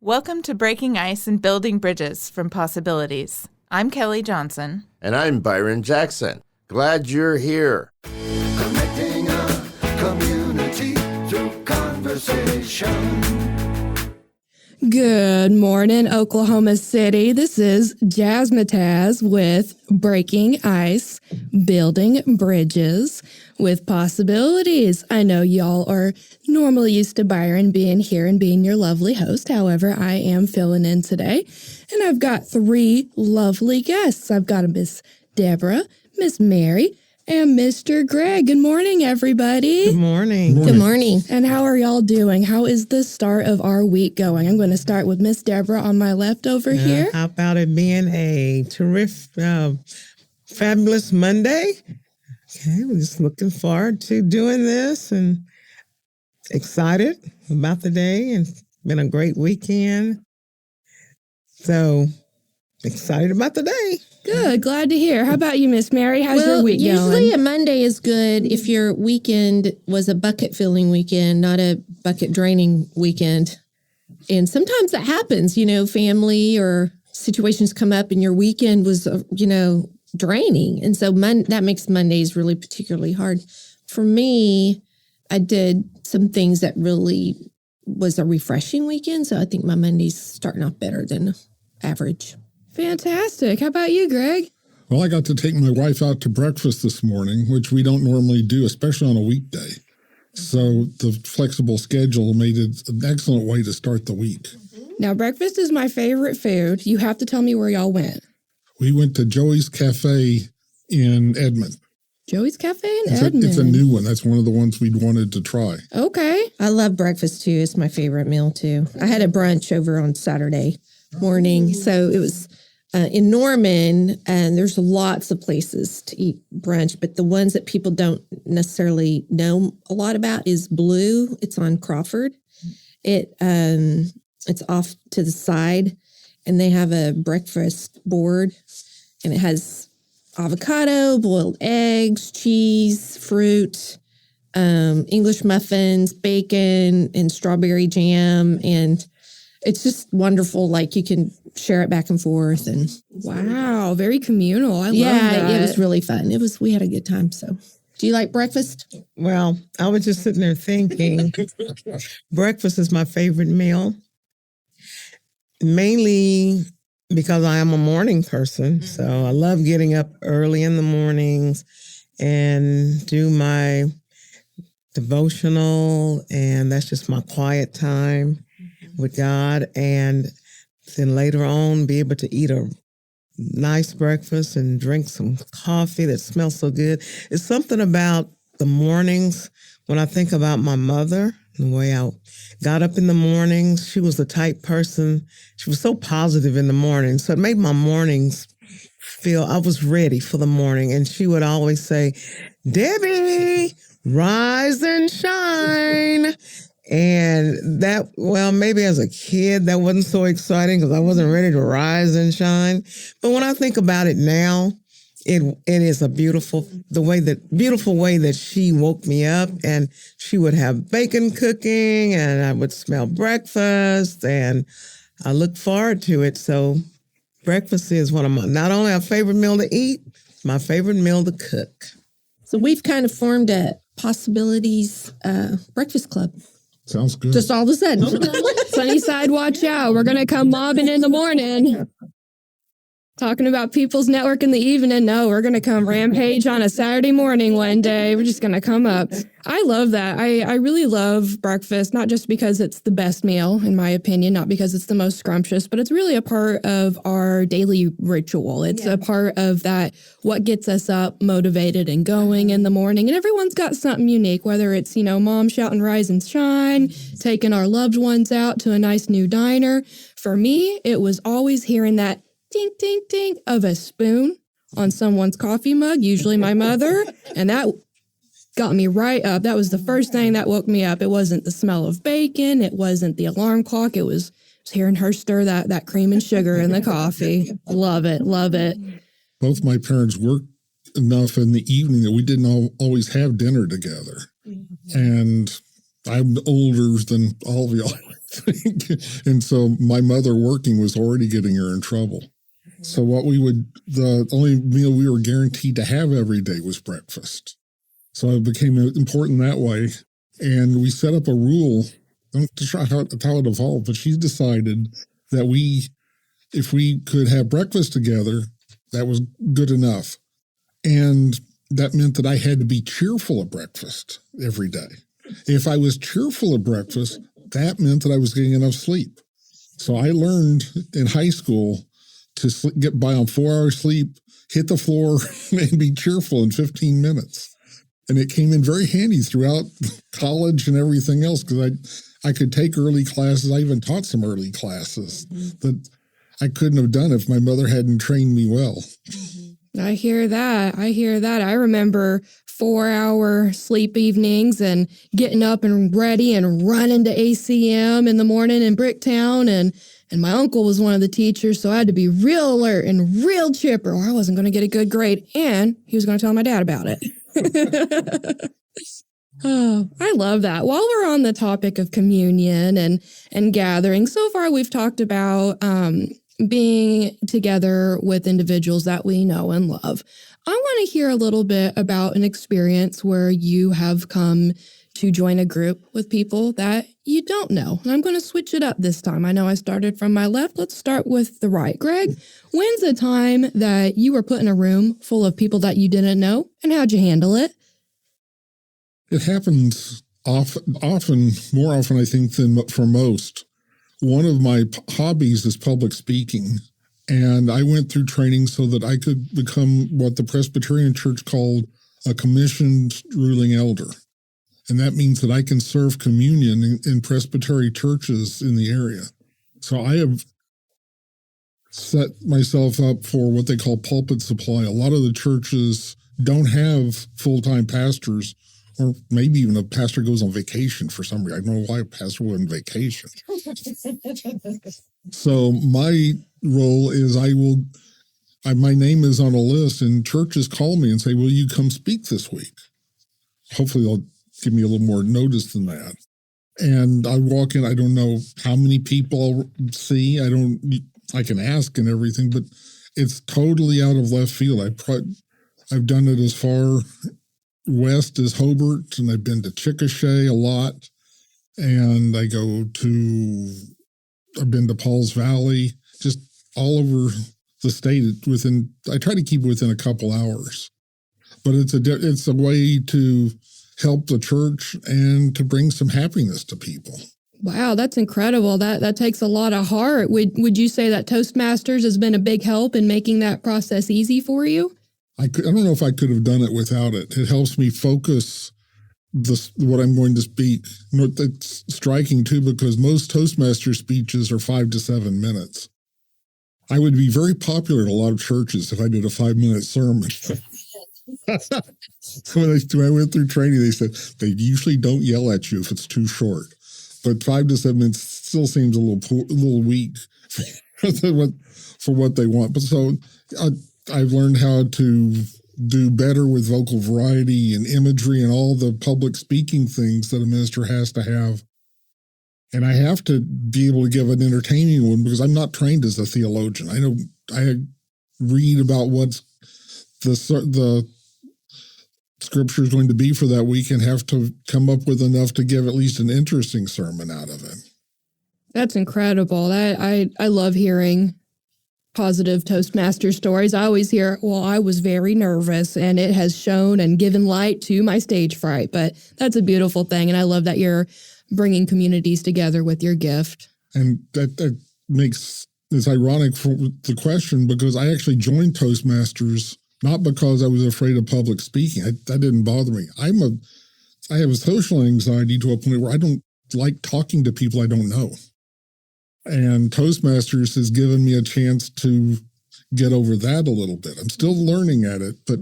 Welcome to Breaking Ice and Building Bridges from Possibilities. I'm Kelly Johnson. And I'm Byron Jackson. Glad you're here. Connecting a community through conversation. Good morning, Oklahoma City. This is Jazzmatazz with Breaking Ice, Building Bridges with Possibilities. I know y'all are normally used to Byron being here and being your lovely host. However, I am filling in today, and I've got three lovely guests. I've got a Miss Deborah, Miss Mary, and Mr. Greg. Good morning, everybody. Good morning. Good morning. And how are y'all doing? How is the start of our week going? I'm going to start with Miss Deborah on my left over here. How about it being a terrific, fabulous Monday? Okay, we're just looking forward to doing this and excited about the day, and it's been a great weekend. So excited about the day. Good. Glad to hear. How about you, Miss Mary? How's your week going? Usually a Monday is good if your weekend was a bucket filling weekend, not a bucket draining weekend. And sometimes that happens, family or situations come up and your weekend was, draining. And so that makes Mondays really particularly hard. For me, I did some things that really was a refreshing weekend. So I think my Monday's starting off better than average. Fantastic. How about you, Greg? Well, I got to take my wife out to breakfast this morning, which we don't normally do, especially on a weekday. So the flexible schedule made it an excellent way to start the week. Now, breakfast is my favorite food. You have to tell me where y'all went. We went to Joey's Cafe in Edmond. Joey's Cafe in Edmond. It's a new one. That's one of the ones we'd wanted to try. Okay. I love breakfast too. It's my favorite meal too. I had a brunch over on Saturday morning. So it was in Norman, and there's lots of places to eat brunch, but the ones that people don't necessarily know a lot about is Blue. It's on Crawford. It's off to the side, and they have a breakfast board, and it has avocado, boiled eggs, cheese, fruit, English muffins, bacon, and strawberry jam, and it's just wonderful. Like you can share it back and forth, and wow, very communal. I love that. Yeah, it was really fun. We had a good time. So, do you like breakfast? Well, I was just sitting there thinking, breakfast is my favorite meal, mainly because I am a morning person. So I love getting up early in the mornings and do my devotional, and that's just my quiet time with God, and then later on be able to eat a nice breakfast and drink some coffee that smells so good. It's something about the mornings when I think about my mother, the way I got up in the mornings. She was the type person, she was so positive in the morning, so it made my mornings feel I was ready for the morning. And she would always say, "Debbie, rise and shine." And that, well, maybe as a kid, that wasn't so exciting because I wasn't ready to rise and shine. But when I think about it now, it is a beautiful way that she woke me up, and she would have bacon cooking, and I would smell breakfast, and I look forward to it. So breakfast is one of my, not only a favorite meal to eat, my favorite meal to cook. So we've kind of formed a Possibilities breakfast club. Sounds good. Just all of a sudden. Sunnyside, watch out. We're going to come mobbing in the morning. Talking about People's Network in the evening. No, we're going to come rampage on a Saturday morning one day. We're just going to come up. I love that. I really love breakfast, not just because it's the best meal, in my opinion, not because it's the most scrumptious, but it's really a part of our daily ritual. It's a part of that, what gets us up, motivated and going in the morning. And everyone's got something unique, whether it's, mom shouting rise and shine, taking our loved ones out to a nice new diner. For me, it was always hearing that tink, tink, tink of a spoon on someone's coffee mug, usually my mother, and that got me right up. That was the first thing that woke me up. It wasn't the smell of bacon. It wasn't the alarm clock. It was hearing her stir that cream and sugar in the coffee. Love it. Love it. Both my parents worked enough in the evening that we didn't always have dinner together. And I'm older than all of y'all. And so my mother working was already getting her in trouble. So the only meal we were guaranteed to have every day was breakfast. So it became important that way. And we set up a rule. I don't know how it evolved, but she decided that if we could have breakfast together, that was good enough. And that meant that I had to be cheerful at breakfast every day. If I was cheerful at breakfast, that meant that I was getting enough sleep. So I learned in high school to get by on 4 hours sleep, hit the floor, and be cheerful in 15 minutes. And it came in very handy throughout college and everything else because I could take early classes. I even taught some early classes that I couldn't have done if my mother hadn't trained me well. I hear that. I remember 4-hour sleep evenings and getting up and ready and running to ACM in the morning in Bricktown. And my uncle was one of the teachers, so I had to be real alert and real chipper or I wasn't going to get a good grade. And he was going to tell my dad about it. Oh, I love that. While we're on the topic of communion and gathering, so far we've talked about being together with individuals that we know and love. I want to hear a little bit about an experience where you have come to join a group with people that you don't know. And I'm going to switch it up this time. I know I started from my left. Let's start with the right. Greg, when's the time that you were put in a room full of people that you didn't know, and how'd you handle it? It happens often, more often, I think, than for most. One of my hobbies is public speaking, and I went through training so that I could become what the Presbyterian Church called a commissioned ruling elder. And that means that I can serve communion in Presbyterian churches in the area. So I have set myself up for what they call pulpit supply. A lot of the churches don't have full-time pastors, or maybe even a pastor goes on vacation for some reason. I don't know why a pastor would on vacation. So my role is my name is on a list and churches call me and say, will you come speak this week? Hopefully they'll give me a little more notice than that. And I walk in, I don't know how many people I'll see. I can ask and everything, but it's totally out of left field. I've done it as far west as Hobart, and I've been to Chickasha a lot. And I've been to Pauls Valley, just all over the state I try to keep it within a couple hours. But it's a way to help the church and to bring some happiness to people. Wow, that's incredible. That takes a lot of heart. Would you say that Toastmasters has been a big help in making that process easy for you? I don't know if I could have done it without it. It helps me focus what I'm going to speak. It's striking too, because most Toastmaster speeches are 5 to 7 minutes. I would be very popular at a lot of churches if I did a 5-minute sermon. So when I went through training, they said they usually don't yell at you if it's too short, but 5 to 7 minutes still seems a little weak for what they want. But so I've learned how to do better with vocal variety and imagery and all the public speaking things that a minister has to have. And I have to be able to give an entertaining one because I'm not trained as a theologian. I read about what's the scripture is going to be for that week and have to come up with enough to give at least an interesting sermon out of it. That's incredible. I love hearing positive Toastmaster stories. I always hear, well, I was very nervous and it has shown and given light to my stage fright. But that's a beautiful thing. And I love that you're bringing communities together with your gift. And that makes it's ironic for the question because I actually joined Toastmasters not because I was afraid of public speaking. That didn't bother me. I have a social anxiety to a point where I don't like talking to people I don't know. And Toastmasters has given me a chance to get over that a little bit. I'm still learning at it, but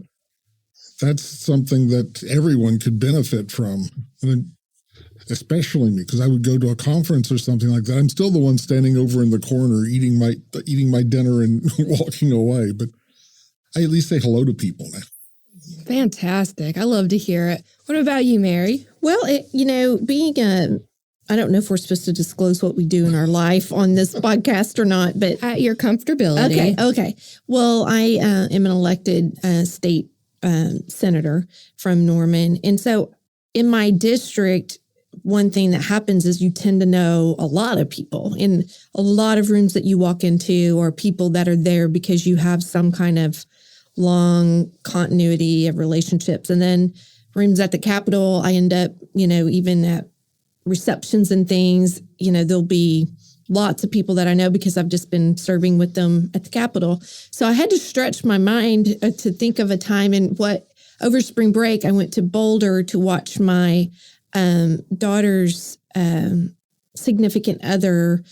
that's something that everyone could benefit from, and especially me, because I would go to a conference or something like that. I'm still the one standing over in the corner eating my dinner and walking away, but I at least say hello to people now. Fantastic. I love to hear it. What about you, Mary? Well, being I don't know if we're supposed to disclose what we do in our life on this podcast or not, but At your comfortability. Okay. Well, I am an elected state senator from Norman. And so in my district, one thing that happens is you tend to know a lot of people in a lot of rooms that you walk into, or people that are there because you have some kind of long continuity of relationships. And then rooms at the Capitol, I end up, even at receptions and things, there'll be lots of people that I know because I've just been serving with them at the Capitol. So I had to stretch my mind to think of a time. And over spring break, I went to Boulder to watch my daughter's significant other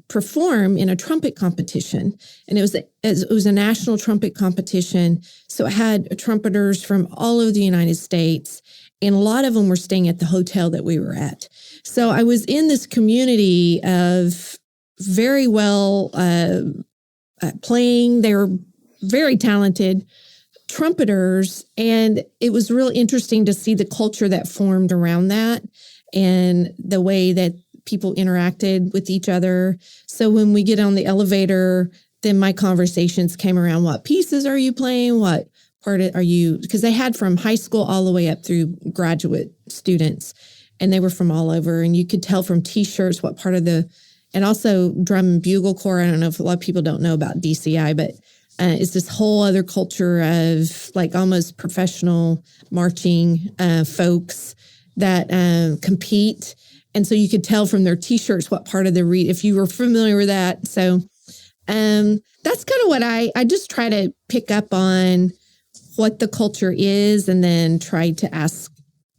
perform in a trumpet competition. And it was a national trumpet competition. So it had trumpeters from all over the United States. And a lot of them were staying at the hotel that we were at. So I was in this community of very well playing. They were very talented trumpeters. And it was really interesting to see the culture that formed around that and the way that people interacted with each other. So when we get on the elevator, then my conversations came around, what pieces are you playing? What part are you, because they had from high school all the way up through graduate students, and they were from all over. And you could tell from T-shirts what part of and also drum and bugle corps. I don't know if a lot of people don't know about DCI, but it's this whole other culture of like almost professional marching folks that compete. And so you could tell from their T-shirts what part of if you were familiar with that. So that's kind of what I just try to pick up on what the culture is, and then try to ask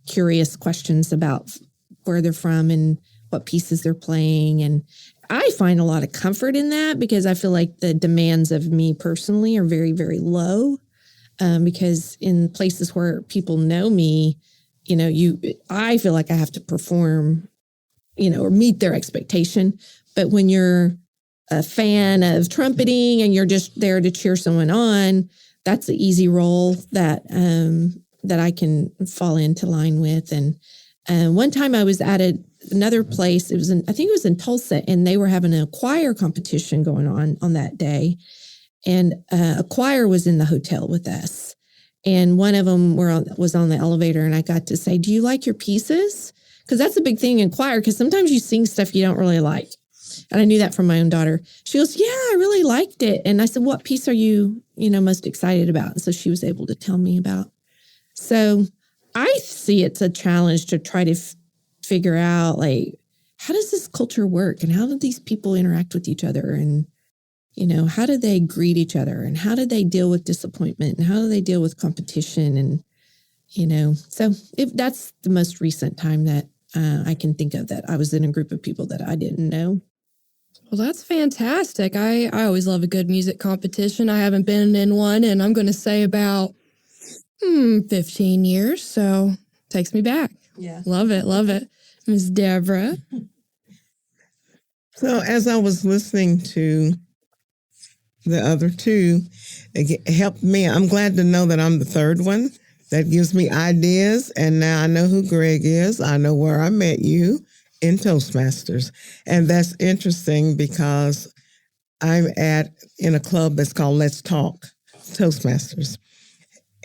curious questions about where they're from and what pieces they're playing. And I find a lot of comfort in that because I feel like the demands of me personally are very, very low. Because in places where people know me, I feel like I have to perform, or meet their expectation. But when you're a fan of trumpeting and you're just there to cheer someone on, that's an easy role that I can fall into line with. And one time I was at another place. I think it was in Tulsa, and they were having a choir competition going on that day. And a choir was in the hotel with us. And one of them was on the elevator, and I got to say, "Do you like your pieces?" Because that's a big thing in choir, because sometimes you sing stuff you don't really like. And I knew that from my own daughter. She goes, "Yeah, I really liked it." And I said, "What piece are you, most excited about?" And so she was able to tell me about. So I see it's a challenge to try to figure out, like, how does this culture work? And how do these people interact with each other? And, how do they greet each other? And how do they deal with disappointment? And how do they deal with competition? And, so that's the most recent time that I can think of that I was in a group of people that I didn't know. Well, that's fantastic. I always love a good music competition. I haven't been in one, and I'm going to say about 15 years. So takes me back. Yeah. Love it. Love it. Ms. Deborah. So as I was listening to the other two, it helped me. I'm glad to know that I'm the third one. That gives me ideas. And now I know who Greg is. I know where I met you, in Toastmasters. And that's interesting because I'm in a club that's called Let's Talk Toastmasters.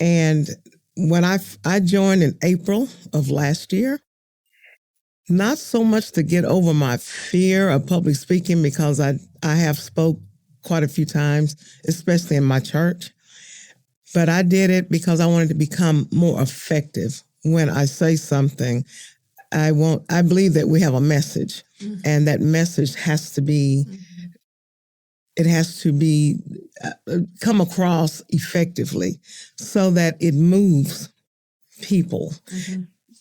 And when I joined in April of last year, not so much to get over my fear of public speaking, because I have spoke quite a few times, especially in my church. But I did it because I wanted to become more effective when I say something. I believe that we have a message, and that message has to be, come across effectively so that it moves people,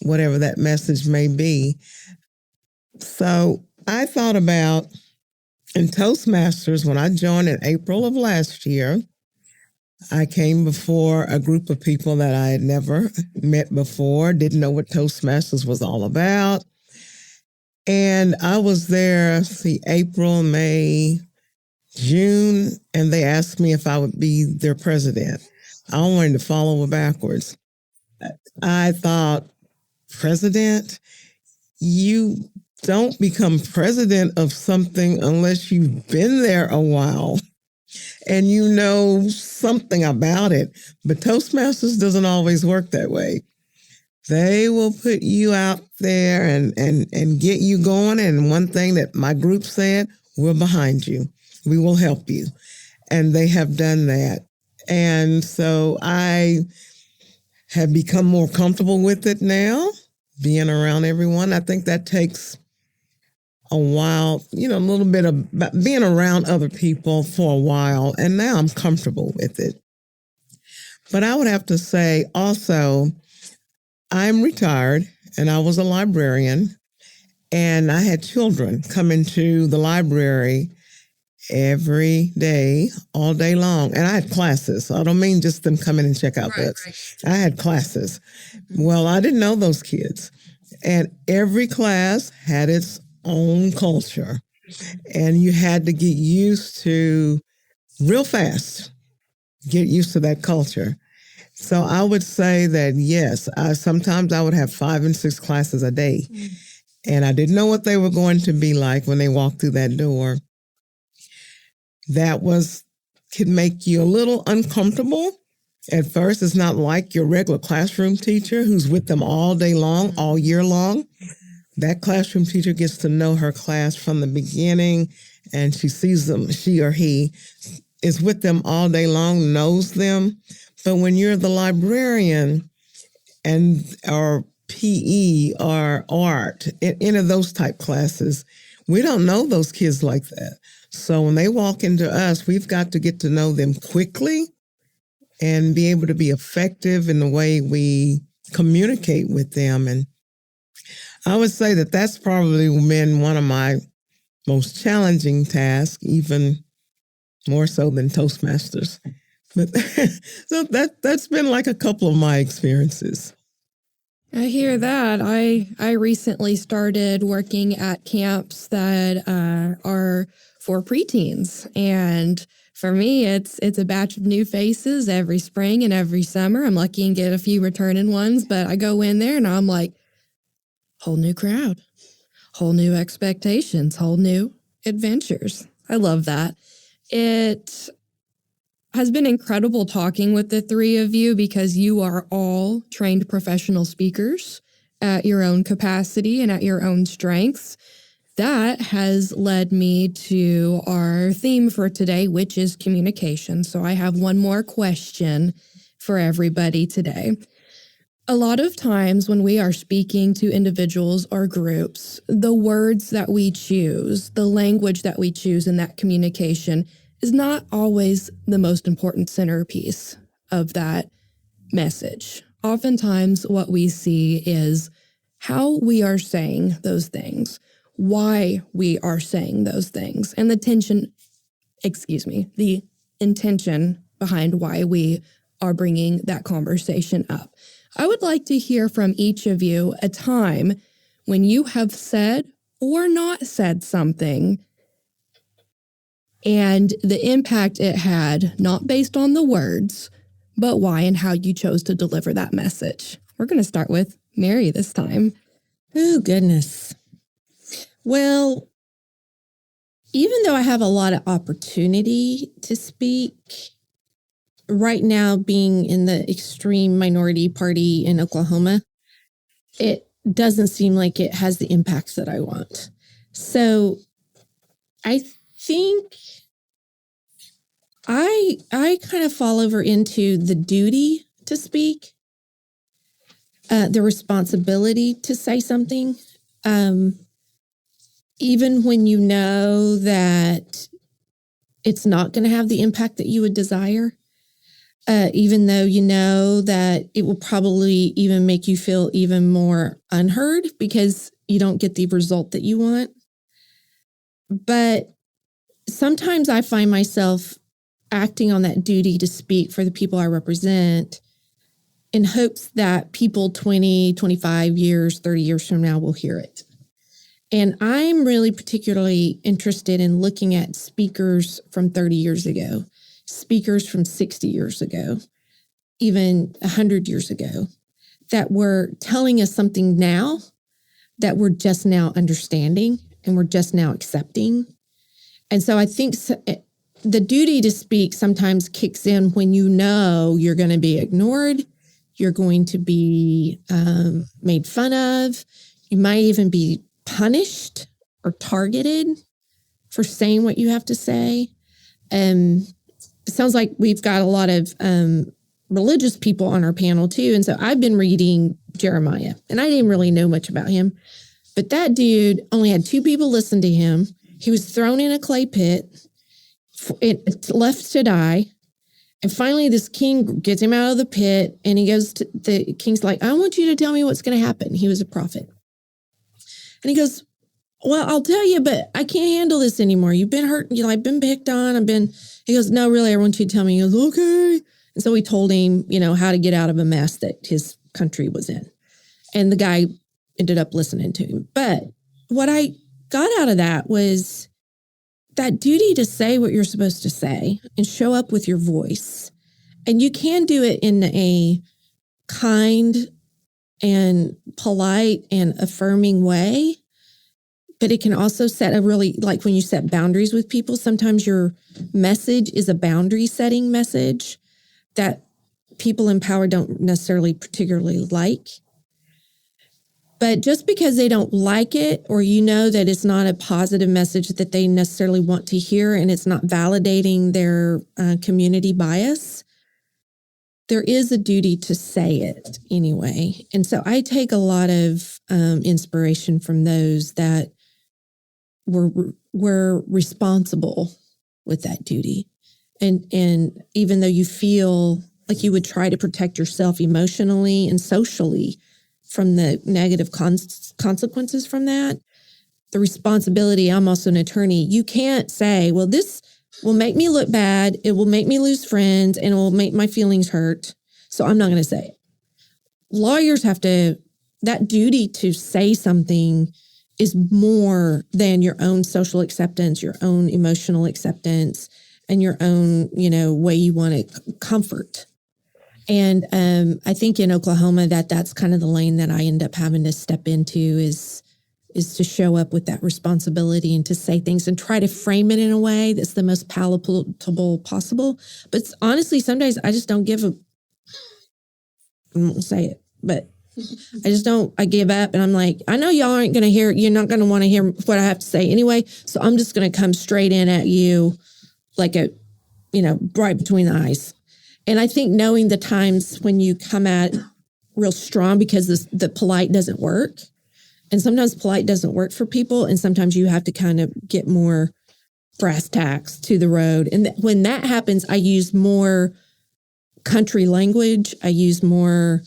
whatever that message may be. So I thought about, in Toastmasters, when I joined in April of last year, I came before a group of people that I had never met before, didn't know what Toastmasters was all about. And I was there, April, May, June, and they asked me if I would be their president. I wanted to follow backwards. I thought, president? you don't become president of something unless you've been there a while and you know something about it. But Toastmasters doesn't always work that way. They will put you out there and get you going. And one thing that my group said, we're behind you. We will help you. And they have done that. And so I have become more comfortable with it now, being around everyone. I think that takes a while, a little bit of being around other people for a while. And now I'm comfortable with it. But I would have to say also, I'm retired and I was a librarian, and I had children come into the library every day, all day long. And I had classes. So I don't mean just them coming and check out books. Right. I had classes. Well, I didn't know those kids. And every class had its own culture. And you had to get used to real fast, get used to that culture. So I would say that, yes, sometimes I would have 5 and 6 classes a day. And I didn't know what they were going to be like when they walked through that door. That could make you a little uncomfortable. At first, it's not like your regular classroom teacher who's with them all day long, all year long. That classroom teacher gets to know her class from the beginning, and she sees them, she or he is with them all day long, knows them. But when you're the librarian or PE or art, any of those type classes, we don't know those kids like that. So when they walk into us, we've got to get to know them quickly and be able to be effective in the way we communicate with them. And I would say that that's probably been one of my most challenging tasks, even more so than Toastmasters. But so that's been like a couple of my experiences. I hear that. I recently started working at camps that are for preteens, and for me, it's a batch of new faces every spring and every summer. I'm lucky and get a few returning ones, but I go in there and I'm like, whole new crowd, whole new expectations, whole new adventures. I love that. It has been incredible talking with the three of you because you are all trained professional speakers at your own capacity and at your own strengths. That has led me to our theme for today, which is communication. So I have one more question for everybody today. A lot of times when we are speaking to individuals or groups, the words that we choose, the language that we choose in that communication is not always the most important centerpiece of that message. Oftentimes what we see is how we are saying those things, why we are saying those things, and the intention behind why we are bringing that conversation up. I would like to hear from each of you a time when you have said or not said something and the impact it had, not based on the words, but why and how you chose to deliver that message. We're going to start with Mary this time. Oh, goodness. Well, even though I have a lot of opportunity to speak, right now being in the extreme minority party in Oklahoma, it doesn't seem like it has the impacts that I want. So I think I kind of fall over into the duty to speak, the responsibility to say something, even when you know that it's not going to have the impact that you would desire, even though you know that it will probably even make you feel even more unheard because you don't get the result that you want. But sometimes I find myself acting on that duty to speak for the people I represent in hopes that people 20, 25 years, 30 years from now will hear it. And I'm really particularly interested in looking at speakers from 30 years ago, speakers from 60 years ago, even 100 years ago, that were telling us something now, that we're just now understanding and we're just now accepting. And so I think the duty to speak sometimes kicks in when you know you're going to be ignored, you're going to be made fun of, you might even be punished or targeted for saying what you have to say. It sounds like we've got a lot of religious people on our panel too. And so I've been reading Jeremiah, and I didn't really know much about him. But that dude only had 2 people listen to him. He was thrown in a clay pit, left to die. And finally, this king gets him out of the pit, and he goes to the king's like, I want you to tell me what's going to happen. He was a prophet. And he goes, well, I'll tell you, but I can't handle this anymore. You've been hurt. I've been picked on. He goes, no, really, I want you to tell me. He goes, okay. And so he told him, how to get out of a mess that his country was in. And the guy ended up listening to him. But what I got out of that was that duty to say what you're supposed to say and show up with your voice. And you can do it in a kind and polite and affirming way. But it can also set like when you set boundaries with people, sometimes your message is a boundary setting message that people in power don't necessarily particularly like. But just because they don't like it, or that it's not a positive message that they necessarily want to hear, and it's not validating their community bias, there is a duty to say it anyway. And so I take a lot of inspiration from those that were responsible with that duty. And even though you feel like you would try to protect yourself emotionally and socially from the negative consequences from that, the responsibility, I'm also an attorney, you can't say, well, this will make me look bad, it will make me lose friends, and it will make my feelings hurt, so I'm not going to say it. Lawyers have that duty to say something is more than your own social acceptance, your own emotional acceptance, and your own, way you want to comfort. And I think in Oklahoma that's kind of the lane that I end up having to step into is to show up with that responsibility and to say things and try to frame it in a way that's the most palatable possible. But honestly, sometimes I just don't give I won't say it, but I just don't. I give up, and I'm like, I know y'all aren't going to hear. You're not going to want to hear what I have to say anyway. So I'm just going to come straight in at you, like right between the eyes. And I think knowing the times when you come at real strong, because the polite doesn't work, and sometimes polite doesn't work for people, and sometimes you have to kind of get more brass tacks to the road. And when that happens, I use more country language. I use more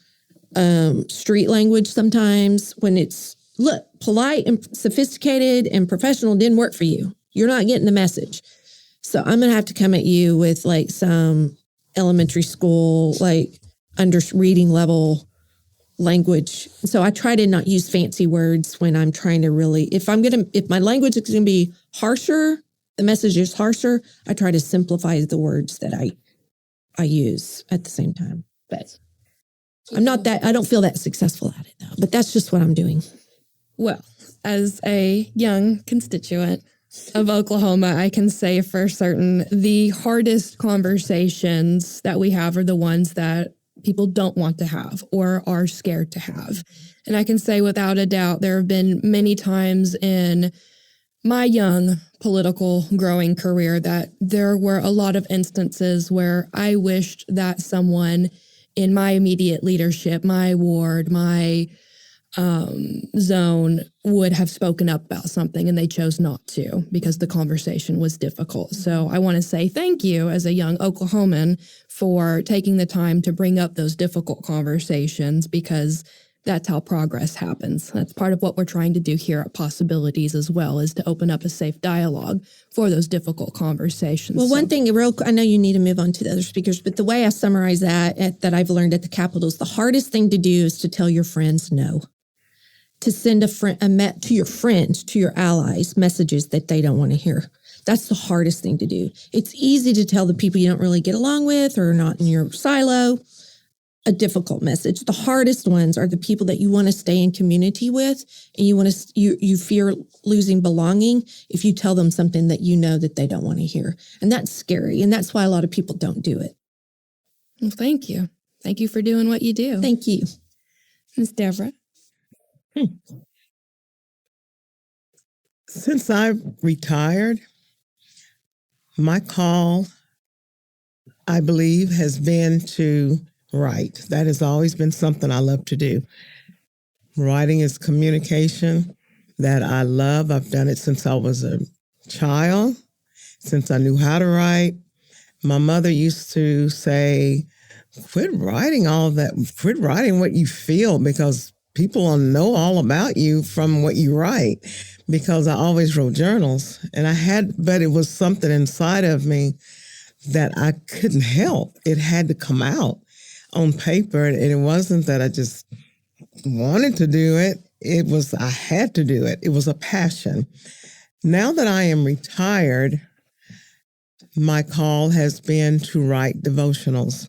street language sometimes when it's, look, polite and sophisticated and professional didn't work for you. You're not getting the message. So I'm going to have to come at you with like some elementary school, like under reading level language. So I try to not use fancy words when I'm trying to really, if my language is going to be harsher, the message is harsher, I try to simplify the words that I use at the same time. But I don't feel that successful at it though, but that's just what I'm doing. Well, as a young constituent of Oklahoma, I can say for certain the hardest conversations that we have are the ones that people don't want to have or are scared to have. And I can say without a doubt, there have been many times in my young political growing career that there were a lot of instances where I wished that someone in my immediate leadership, my ward, my zone would have spoken up about something, and they chose not to because the conversation was difficult. So I want to say thank you as a young Oklahoman for taking the time to bring up those difficult conversations, because that's how progress happens. That's part of what we're trying to do here at Possibilities as well, is to open up a safe dialogue for those difficult conversations. Well, one thing, I know you need to move on to the other speakers, but the way I summarize that I've learned at the Capitol is the hardest thing to do is to tell your friends no. To send to your friends, to your allies, messages that they don't want to hear. That's the hardest thing to do. It's easy to tell the people you don't really get along with or not in your silo. a difficult message. The hardest ones are the people that you want to stay in community with, and you fear losing belonging if you tell them something that you know that they don't want to hear. And that's scary. And that's why a lot of people don't do it. Well, thank you. Thank you for doing what you do. Thank you. Miss Deborah. Since I've retired, my call, I believe, has been to write. That has always been something I love to do. Writing is communication that I love. I've done it since I was a child, since I knew how to write. My mother used to say, quit writing all that, quit writing what you feel, because people will know all about you from what you write, because I always wrote journals. But it was something inside of me that I couldn't help. It had to come out on paper. And it wasn't that I just wanted to do it. I had to do it. It was a passion. Now that I am retired, my call has been to write devotionals.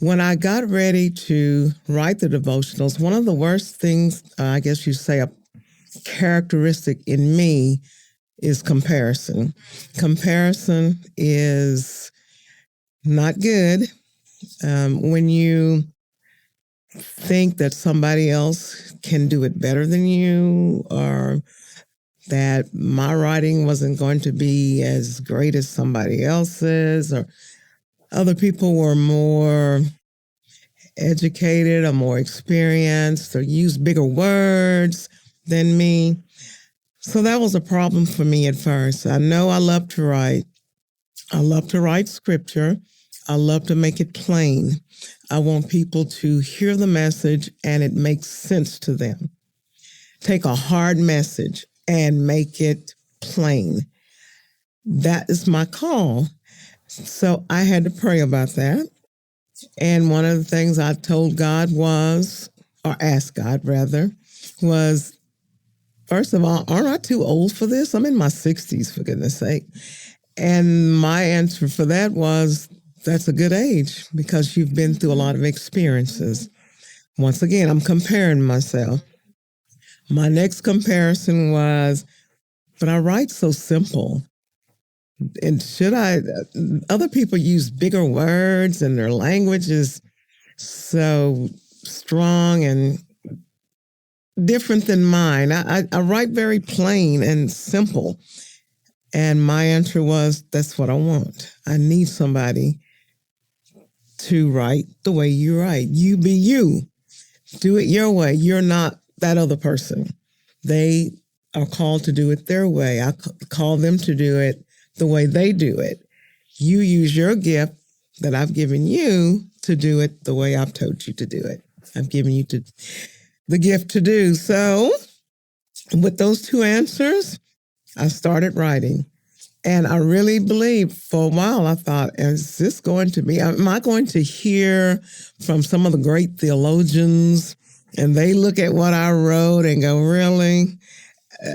When I got ready to write the devotionals, one of the worst things, I guess you say, a characteristic in me is comparison. Comparison is not good. When you think that somebody else can do it better than you, or that my writing wasn't going to be as great as somebody else's, or other people were more educated or more experienced or used bigger words than me. So that was a problem for me at first. I know I love to write. I love to write scripture. I love to make it plain. I want people to hear the message and it makes sense to them. Take a hard message and make it plain. That is my call. So I had to pray about that. And one of the things I told God was, or asked God rather, was, first of all, aren't I too old for this? I'm in my 60s, for goodness sake. And my answer for that was, that's a good age, because you've been through a lot of experiences. Once again, I'm comparing myself. My next comparison was, but I write so simple. And other people use bigger words and their language is so strong and different than mine. I write very plain and simple. And my answer was, that's what I want. I need somebody to write the way you write. You be you. Do it your way. You're not that other person. They are called to do it their way. I call them to do it the way they do it. You use your gift that I've given you to do it the way I've told you to do it. I've given you the gift to do. So with those two answers, I started writing. And I really believed for a while, I thought, is this going to be, am I going to hear from some of the great theologians and they look at what I wrote and go, really?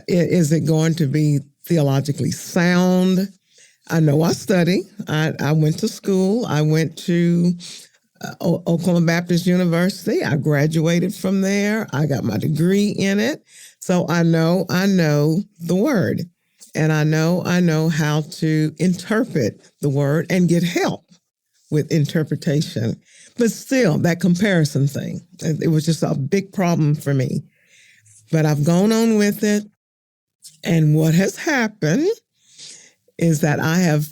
Is it going to be theologically sound? I know I study. I went to school. I went to Oklahoma Baptist University. I graduated from there. I got my degree in it. So I know the word. And I know how to interpret the word and get help with interpretation. But still, that comparison thing, it was just a big problem for me. But I've gone on with it. And what has happened is that I have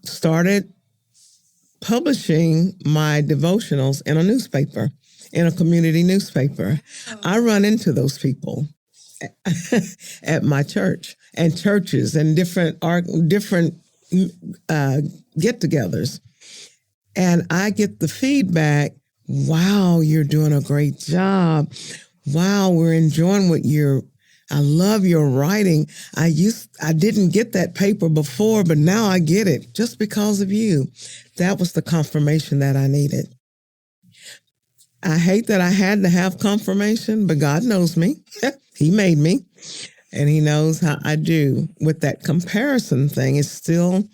started publishing my devotionals in a newspaper, in a community newspaper. I run into those people at my church and churches and different get-togethers. And I get the feedback, wow, you're doing a great job. Wow, we're enjoying I love your writing. I didn't get that paper before, but now I get it just because of you. That was the confirmation that I needed. I hate that I had to have confirmation, but God knows me. He made me, and he knows how I do. With that comparison thing, it's still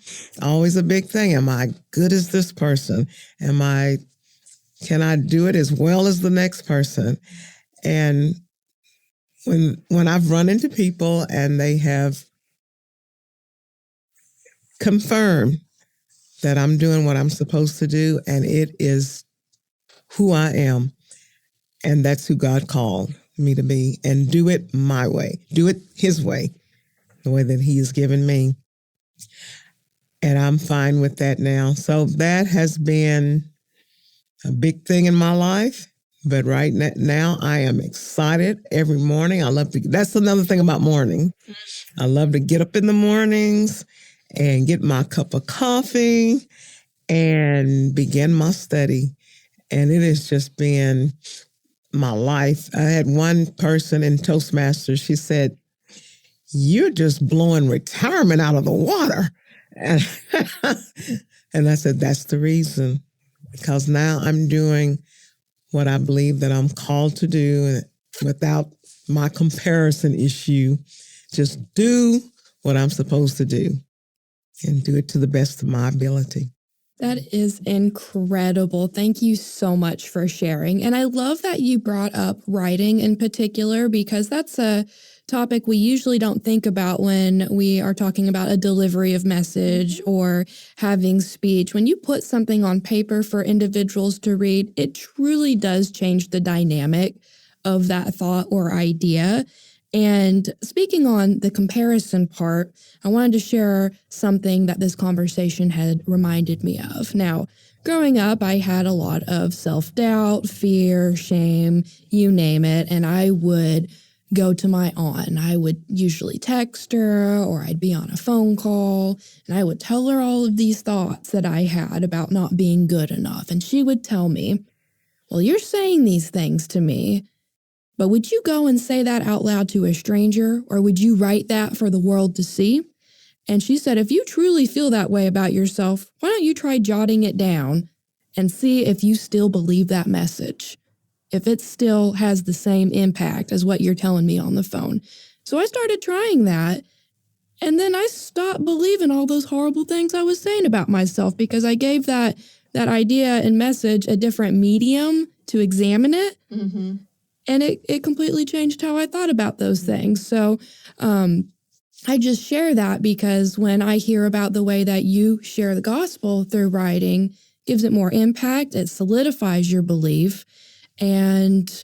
always a big thing. Am I good as this person? Am I Can I do it as well as the next person? And when I've run into people and they have confirmed that I'm doing what I'm supposed to do, and it is who I am, and that's who God called me to be, and do it my way, do it His way, the way that He has given me. And I'm fine with that now. So that has been a big thing in my life. But right now, I am excited every morning. That's another thing about morning. I love to get up in the mornings and get my cup of coffee and begin my study. And it has just been my life. I had one person in Toastmasters, she said, "You're just blowing retirement out of the water." And, and I said, that's the reason, because now I'm doing what I believe that I'm called to do without my comparison issue. Just do what I'm supposed to do and do it to the best of my ability. That is incredible. Thank you so much for sharing. And I love that you brought up writing in particular, because that's a topic we usually don't think about when we are talking about a delivery of message or having speech. When you put something on paper for individuals to read, it truly does change the dynamic of that thought or idea. And speaking on the comparison part, I wanted to share something that this conversation had reminded me of. Now, growing up, I had a lot of self-doubt, fear, shame, you name it, and I would go to my aunt, and I would usually text her, or I'd be on a phone call, and I would tell her all of these thoughts that I had about not being good enough. And she would tell me, "Well, you're saying these things to me, but would you go and say that out loud to a stranger, or would you write that for the world to see?" And she said, "If you truly feel that way about yourself, why don't you try jotting it down and see if you still believe that message, if it still has the same impact as what you're telling me on the phone." So I started trying that, and then I stopped believing all those horrible things I was saying about myself, because I gave that idea and message a different medium to examine it. Mm-hmm. And it completely changed how I thought about those things. So I just share that because when I hear about the way that you share the gospel through writing, it gives it more impact, it solidifies your belief, and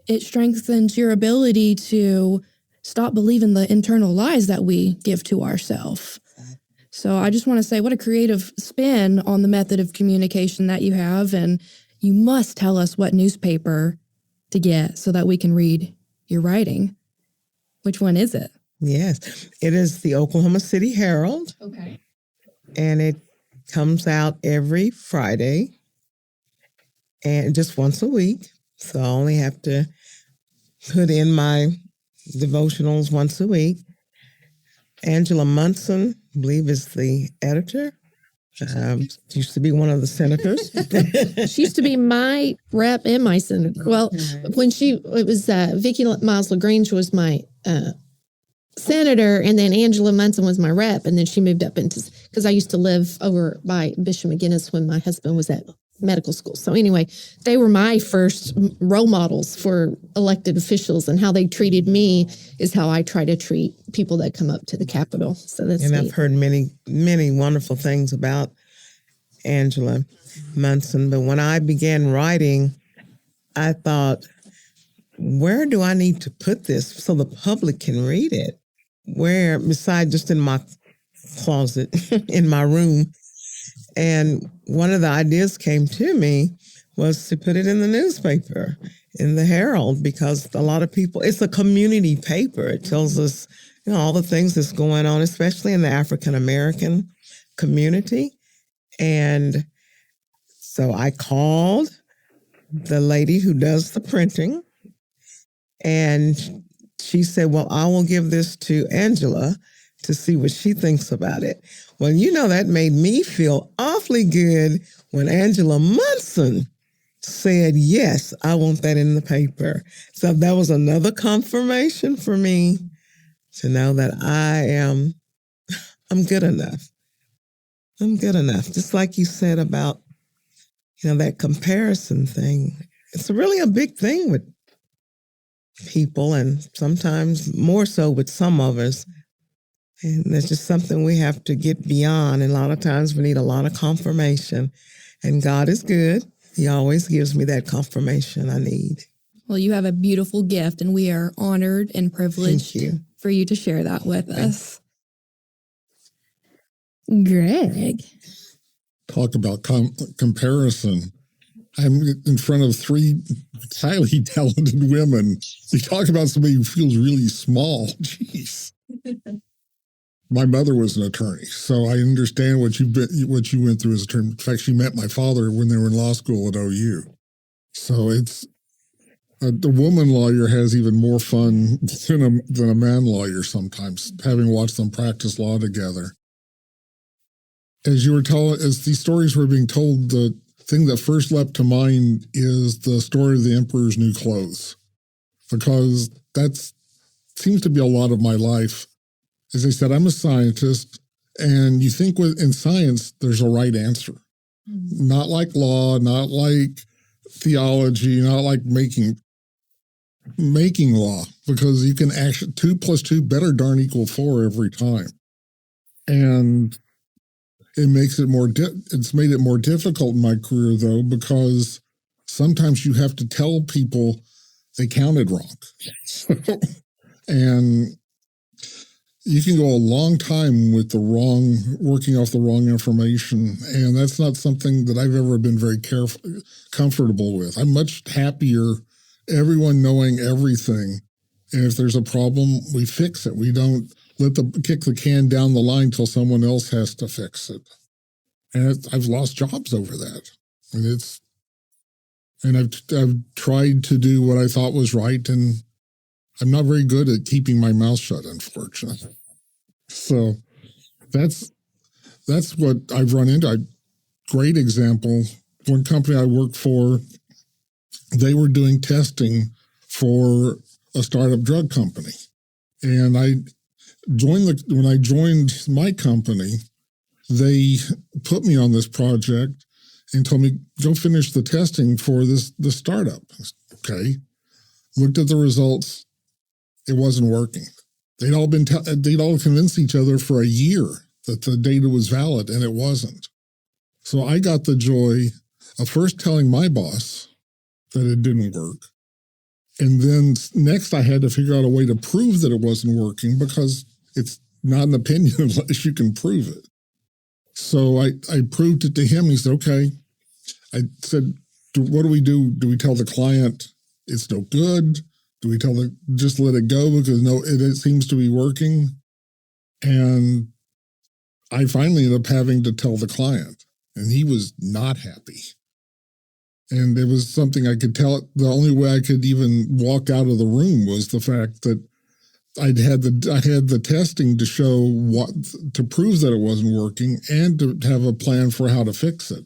it strengthens your ability to stop believing the internal lies that we give to ourselves. So I just want to say, what a creative spin on the method of communication that you have. And you must tell us what newspaper to get so that we can read your writing. Which one is it? Yes, it is the Oklahoma City Herald. Okay. And it comes out every Friday and just once a week. So I only have to put in my devotionals once a week. Angela Munson, I believe, is the editor. Used to be one of the senators. She used to be my rep and my senator. Well, when it was Vicki Miles LaGrange was my senator, and then Angela Munson was my rep, and then she moved up because I used to live over by Bishop McGinnis when my husband was at medical school. So anyway, they were my first role models for elected officials, and how they treated me is how I try to treat people that come up to the Capitol. So that's and neat. I've heard many, many wonderful things about Angela Munson. But when I began writing, I thought, where do I need to put this so the public can read it? Where, besides just in my closet, in my room. And one of the ideas came to me was to put it in the newspaper, in the Herald, because a lot of people, it's a community paper. It tells us, all the things that's going on, especially in the African American community. And so I called the lady who does the printing, and she said, well, I will give this to Angela to see what she thinks about it. Well, that made me feel awfully good when Angela Munson said, yes, I want that in the paper. So that was another confirmation for me to know that I'm good enough. I'm good enough. Just like you said about that comparison thing, it's really a big thing with people, and sometimes more so with some of us. And it's just something we have to get beyond. And a lot of times we need a lot of confirmation. And God is good. He always gives me that confirmation I need. Well, you have a beautiful gift, and we are honored and privileged for you to share that with us. Greg. Talk about comparison. I'm in front of three highly talented women. You talk about somebody who feels really small. Jeez. My mother was an attorney, so I understand what you went through as an attorney. In fact, she met my father when they were in law school at OU. So it's the woman lawyer has even more fun than a man lawyer sometimes, having watched them practice law together. As these stories were being told, the thing that first leapt to mind is the story of the Emperor's New Clothes, because that seems to be a lot of my life. As I said, I'm a scientist, and you think in science there's a right answer. Mm-hmm. Not like law, not like theology, not like making law, because you can actually 2 + 2 better darn equal 4 every time. And it makes it it's made it more difficult in my career, though, because sometimes you have to tell people they counted wrong. And you can go a long time with working off the wrong information. And that's not something that I've ever been very comfortable with. I'm much happier everyone knowing everything. And if there's a problem, we fix it. We don't kick the can down the line till someone else has to fix it. And I've lost jobs over that. And I've tried to do what I thought was right, and I'm not very good at keeping my mouth shut, unfortunately. So that's what I've run into. A great example, one company I worked for, they were doing testing for a startup drug company. And when I joined my company, they put me on this project and told me, go finish the testing for the startup. Okay. Looked at the results. It wasn't working. They'd all convinced each other for a year that the data was valid, and it wasn't. So I got the joy of first telling my boss that it didn't work. And then next I had to figure out a way to prove that it wasn't working, because it's not an opinion unless you can prove it. So I proved it to him. He said, okay. I said, what do we do? Do we tell the client it's no good? Do we tell them just let it go because it seems to be working? And I finally ended up having to tell the client, and he was not happy. And it was something I could tell. The only way I could even walk out of the room was the fact that I had the testing to show to prove that it wasn't working, and to have a plan for how to fix it.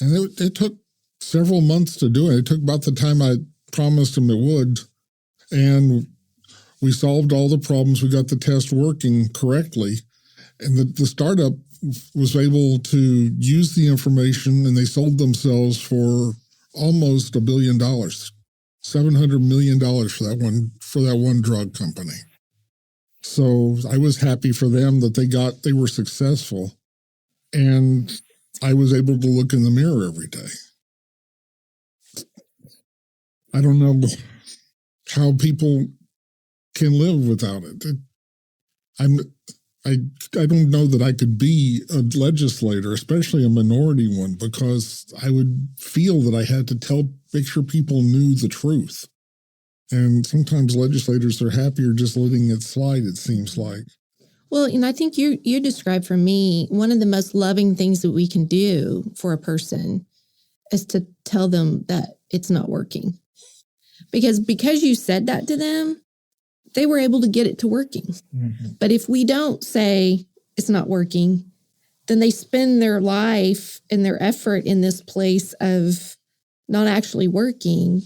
And it took several months to do it. It took about the time I promised him it would, and we solved all the problems. We got the test working correctly, and the startup was able to use the information, and they sold themselves for almost $1 billion, $700 million for that one drug company. So I was happy for them that they were successful, and I was able to look in the mirror every day. I don't know how people can live without it. I don't know that I could be a legislator, especially a minority one, because I would feel that I had to make sure people knew the truth. And sometimes legislators are happier just letting it slide, it seems like. Well, and I think you described for me, one of the most loving things that we can do for a person is to tell them that it's not working. Because you said that to them, they were able to get it to working. Mm-hmm. But if we don't say it's not working, then they spend their life and their effort in this place of not actually working.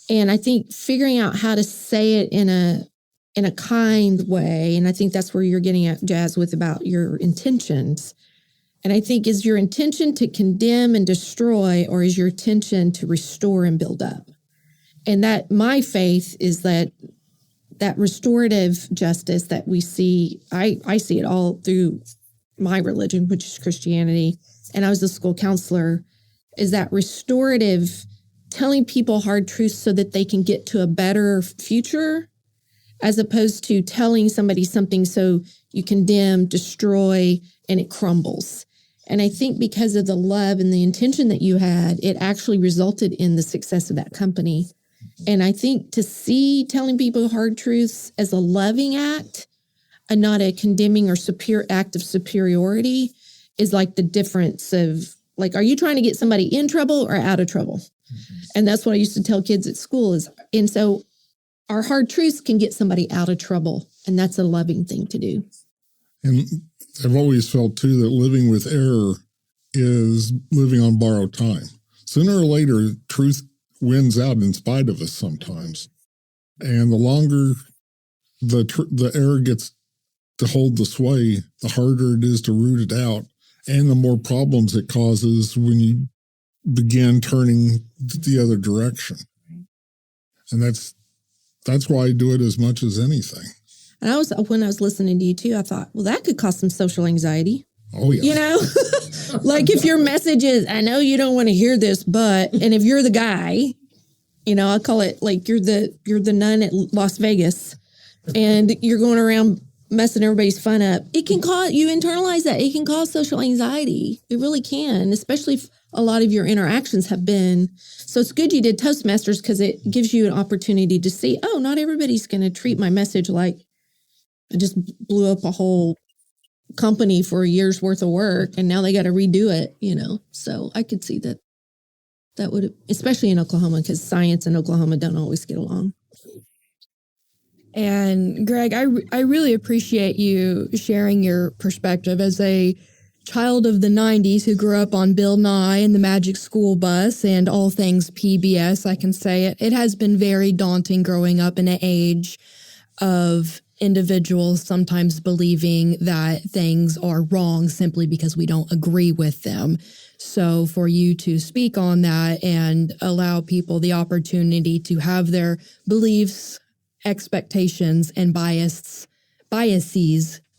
And I think figuring out how to say it in a kind way, and I think that's where you're getting at, Jazz, with about your intentions, And I think, is your intention to condemn and destroy, or is your intention to restore and build up? And that my faith is that restorative justice that we see, I see it all through my religion, which is Christianity. And I was a school counselor, is that restorative, telling people hard truths so that they can get to a better future, as opposed to telling somebody something so you condemn, destroy, and it crumbles. And I think because of the love and the intention that you had, it actually resulted in the success of that company. And I think to see telling people hard truths as a loving act and not a condemning or act of superiority is like the difference of, like, are you trying to get somebody in trouble or out of trouble? And that's what I used to tell kids at school is, and so our hard truths can get somebody out of trouble. And that's a loving thing to do. And I've always felt, too, that living with error is living on borrowed time. Sooner or later, truth wins out in spite of us sometimes. And the longer the error gets to hold the sway, the harder it is to root it out, and the more problems it causes when you begin turning the other direction. And that's why I do it as much as anything. And when I was listening to you too, I thought, well, that could cause some social anxiety. Oh, yeah. You know, like if your message is, I know you don't want to hear this, but, and if you're the guy, you know, I call it like you're the nun at Las Vegas and you're going around messing everybody's fun up. It can cause, you internalize that. It can cause social anxiety. It really can, especially if a lot of your interactions have been. So it's good you did Toastmasters because it gives you an opportunity to see, oh, not everybody's going to treat my message like I just blew up a whole company for a year's worth of work and now they got to redo it, you know. So I could see that would, especially in Oklahoma, because science and Oklahoma don't always get along. And Greg, I really appreciate you sharing your perspective as a child of the 90s who grew up on Bill Nye and the Magic School Bus and all things PBS. I can say it has been very daunting growing up in an age of individuals sometimes believing that things are wrong simply because we don't agree with them. So for you to speak on that and allow people the opportunity to have their beliefs, expectations, and biases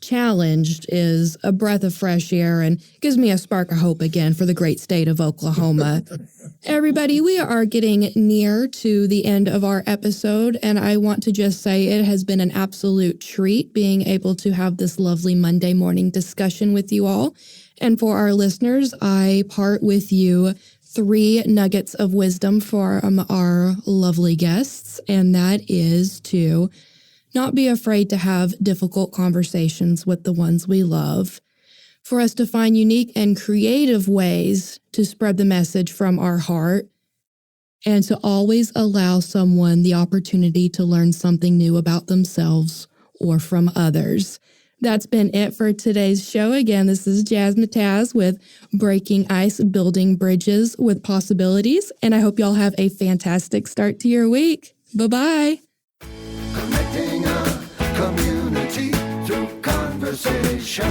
challenged is a breath of fresh air and gives me a spark of hope again for the great state of Oklahoma. Everybody, we are getting near to the end of our episode, and I want to just say it has been an absolute treat being able to have this lovely Monday morning discussion with you all. And for our listeners, I part with you 3 nuggets of wisdom from our lovely guests, and that is to not be afraid to have difficult conversations with the ones we love, for us to find unique and creative ways to spread the message from our heart, and to always allow someone the opportunity to learn something new about themselves or from others. That's been it for today's show. Again, this is Jasmine Taz with Breaking Ice, Building Bridges with Possibilities, and I hope y'all have a fantastic start to your week. Bye-bye. Connecting a community through conversation.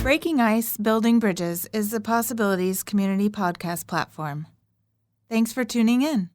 Breaking Ice, Building Bridges is the Possibilities community podcast platform. Thanks for tuning in.